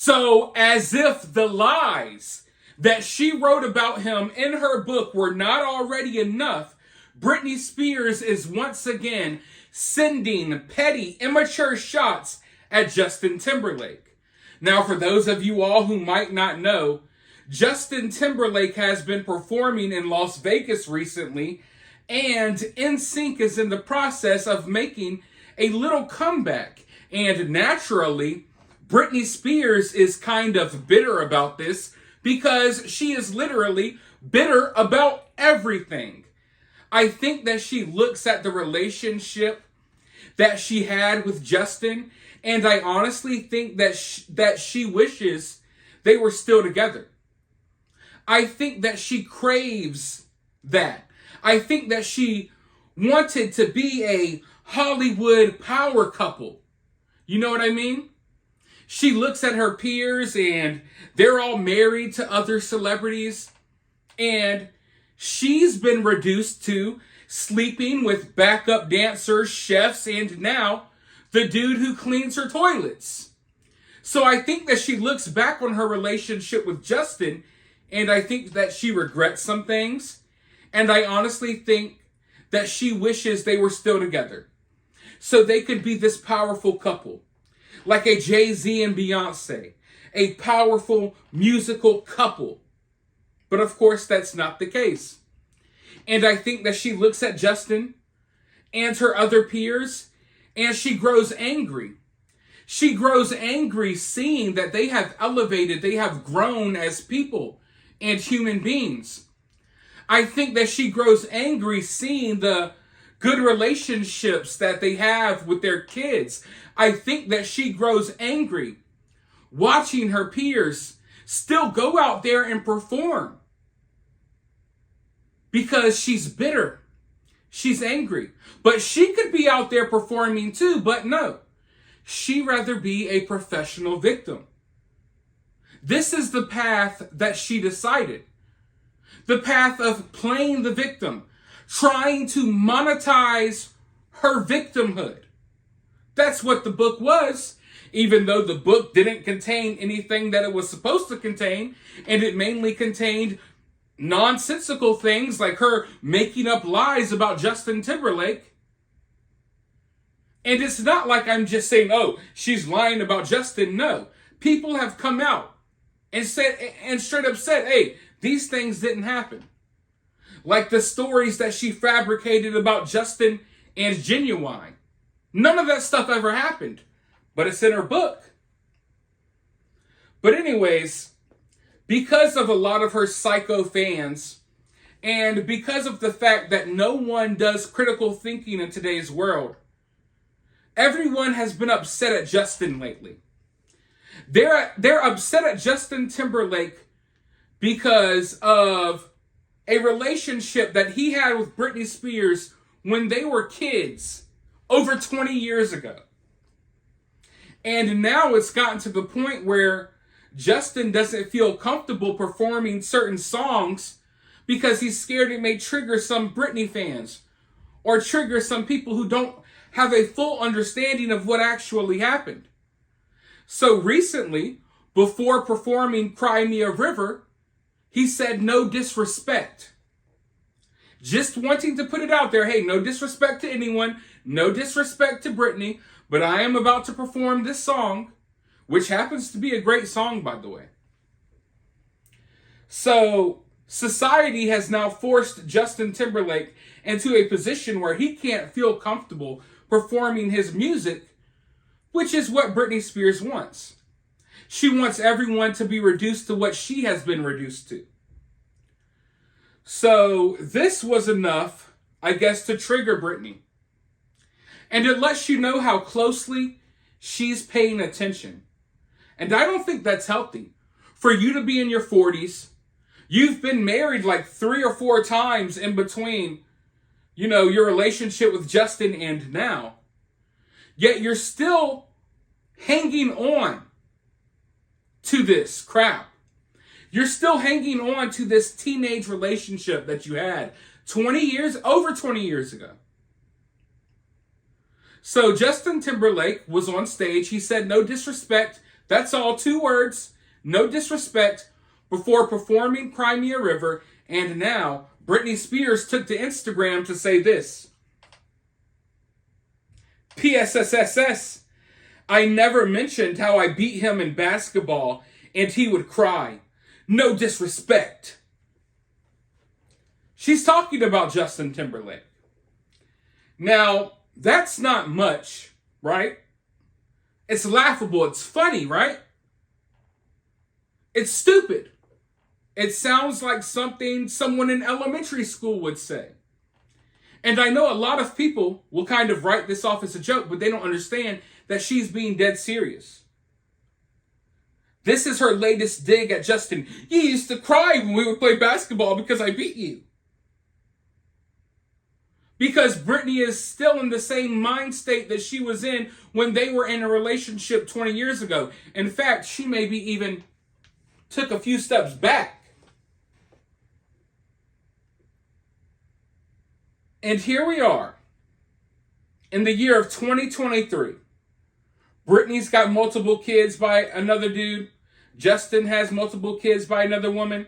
So, as if the lies that she wrote about him in her book were not already enough, Britney Spears is once again sending petty, immature shots at Justin Timberlake. Now, for those of you all who might not know, Justin Timberlake has been performing in Las Vegas recently, and NSYNC is in the process of making a little comeback. And naturally, Britney Spears is kind of bitter about this because she is literally bitter about everything. I think that she looks at the relationship that she had with Justin, and I honestly think that she wishes they were still together. I think that she craves that. I think that she wanted to be a Hollywood power couple. You know what I mean? She looks at her peers and they're all married to other celebrities, and she's been reduced to sleeping with backup dancers, chefs, and now the dude who cleans her toilets. So I think that she looks back on her relationship with Justin, and I think that she regrets some things. And I honestly think that she wishes they were still together, so they could be this powerful couple. Like a Jay-Z and Beyonce. A powerful musical couple. But of course, that's not the case. And I think that she looks at Justin and her other peers, and she grows angry. She grows angry seeing that they have elevated, they have grown as people and human beings. I think that she grows angry seeing the good relationships that they have with their kids. I think that she grows angry watching her peers still go out there and perform because she's bitter. She's angry. But she could be out there performing too, but no. She'd rather be a professional victim. This is the path that she decided. The path of playing the victim, trying to monetize her victimhood. That's what the book was, even though the book didn't contain anything that it was supposed to contain, and it mainly contained nonsensical things like her making up lies about Justin Timberlake. And it's not like I'm just saying, oh, she's lying about Justin. No. People have come out and said, and straight up said, hey, these things didn't happen. Like the stories that she fabricated about Justin and Genuine. None of that stuff ever happened, but it's in her book. But anyways, because of a lot of her psycho fans, and because of the fact that no one does critical thinking in today's world, everyone has been upset at Justin lately. They're upset at Justin Timberlake because of a relationship that he had with Britney Spears when they were kids over 20 years ago. And now it's gotten to the point where Justin doesn't feel comfortable performing certain songs because he's scared it may trigger some Britney fans or trigger some people who don't have a full understanding of what actually happened. So recently, before performing Cry Me a River, he said no disrespect. Just wanting to put it out there, hey, no disrespect to anyone, no disrespect to Britney, but I am about to perform this song, which happens to be a great song, by the way. So, society has now forced Justin Timberlake into a position where he can't feel comfortable performing his music, which is what Britney Spears wants. She wants everyone to be reduced to what she has been reduced to. So this was enough, I guess, to trigger Britney. And it lets you know how closely she's paying attention. And I don't think that's healthy. For you to be in your 40s, you've been married like 3 or 4 times in between, your relationship with Justin and now. Yet you're still hanging on to this crap. You're still hanging on to this teenage relationship that you had over 20 years ago. So Justin Timberlake was on stage. He said no disrespect That's all, 2 words, no disrespect, before performing Crimea River, and now Britney Spears took to Instagram to say this. PSSSS, I never mentioned how I beat him in basketball and he would cry. No disrespect. She's talking about Justin Timberlake. Now, that's not much, right? It's laughable. It's funny, right? It's stupid. It sounds like something someone in elementary school would say. And I know a lot of people will kind of write this off as a joke, but they don't understand that she's being dead serious. This is her latest dig at Justin. You used to cry when we would play basketball because I beat you. Because Britney is still in the same mind state that she was in when they were in a relationship 20 years ago. In fact, she maybe even took a few steps back. And here we are, in the year of 2023. Britney's got multiple kids by another dude. Justin has multiple kids by another woman.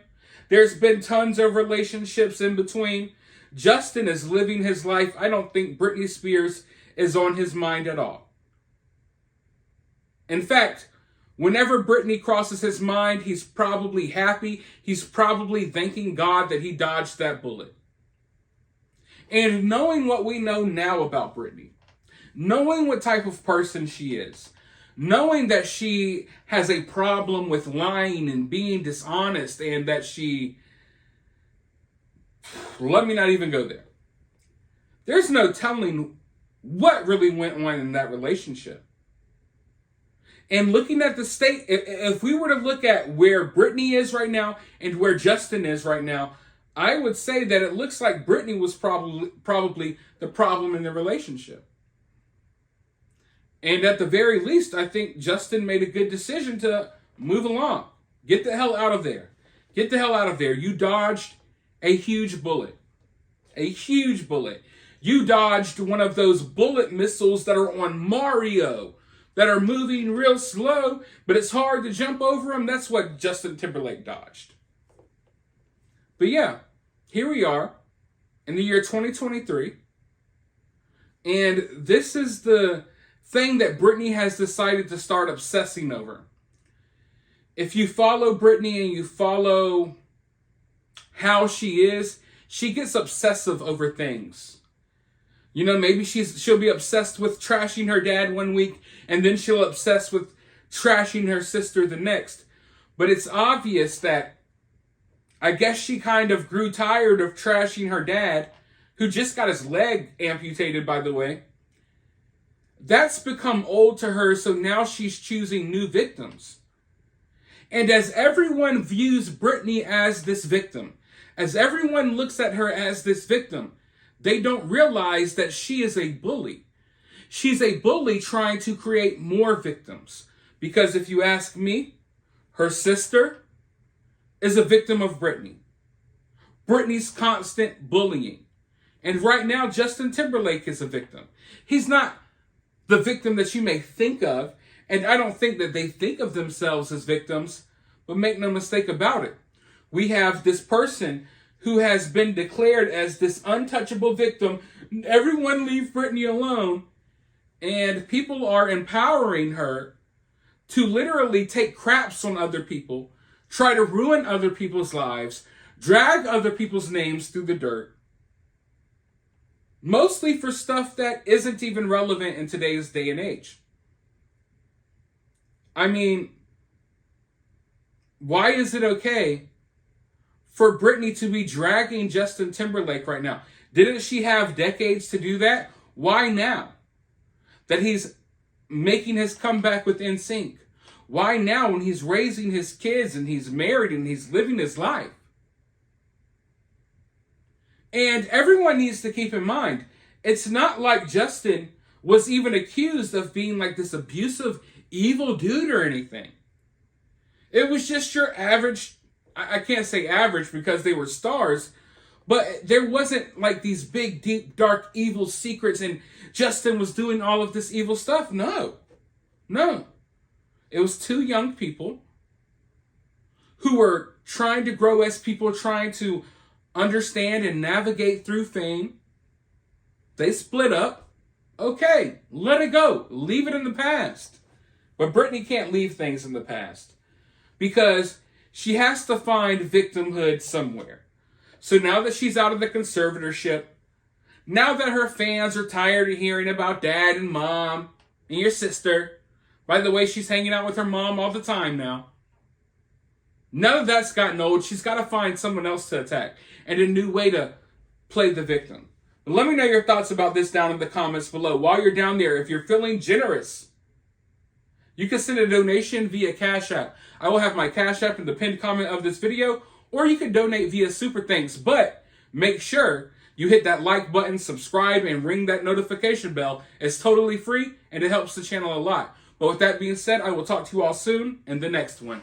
There's been tons of relationships in between. Justin is living his life. I don't think Britney Spears is on his mind at all. In fact, whenever Britney crosses his mind, he's probably happy. He's probably thanking God that he dodged that bullet. And knowing what we know now about Britney, knowing what type of person she is, knowing that she has a problem with lying and being dishonest, and that let me not even go there. There's no telling what really went on in that relationship. And looking at the state, if we were to look at where Britney is right now and where Justin is right now, I would say that it looks like Britney was probably the problem in the relationship. And at the very least, I think Justin made a good decision to move along. Get the hell out of there. Get the hell out of there. You dodged a huge bullet. A huge bullet. You dodged one of those bullet missiles that are on Mario, that are moving real slow, but it's hard to jump over them. That's what Justin Timberlake dodged. But yeah, here we are in the year 2023. And this is the thing that Britney has decided to start obsessing over. If you follow Britney and you follow how she is, she gets obsessive over things. You know, maybe she'll be obsessed with trashing her dad one week, and then she'll obsess with trashing her sister the next. But it's obvious that I guess she kind of grew tired of trashing her dad, who just got his leg amputated, by the way. That's become old to her, so now she's choosing new victims. And as everyone views Britney as this victim, as everyone looks at her as this victim, they don't realize that she is a bully. She's a bully trying to create more victims. Because if you ask me, her sister is a victim of Britney. Britney's constant bullying. And right now, Justin Timberlake is a victim. He's not the victim that you may think of, and I don't think that they think of themselves as victims, but make no mistake about it. We have this person who has been declared as this untouchable victim. Everyone leave Britney alone. And people are empowering her to literally take craps on other people, try to ruin other people's lives, drag other people's names through the dirt. Mostly for stuff that isn't even relevant in today's day and age. I mean, why is it okay for Britney to be dragging Justin Timberlake right now? Didn't she have decades to do that? Why now? That he's making his comeback with NSYNC. Why now when he's raising his kids and he's married and he's living his life? And everyone needs to keep in mind, it's not like Justin was even accused of being like this abusive, evil dude or anything. It was just your average, I can't say average because they were stars, but there wasn't like these big, deep, dark, evil secrets and Justin was doing all of this evil stuff. No. It was two young people who were trying to grow as people, trying to understand and navigate through fame. They split up. Okay, let it go. Leave it in the past. But Britney can't leave things in the past because she has to find victimhood somewhere. So now that she's out of the conservatorship, now that her fans are tired of hearing about dad and mom and your sister, by the way, she's hanging out with her mom all the time now. None of that's gotten old. She's got to find someone else to attack and a new way to play the victim. But let me know your thoughts about this down in the comments below. While you're down there, if you're feeling generous, you can send a donation via CashApp. I will have my CashApp in the pinned comment of this video, or you can donate via Super Thanks. But make sure you hit that like button, subscribe, and ring that notification bell. It's totally free, and it helps the channel a lot. But with that being said, I will talk to you all soon in the next one.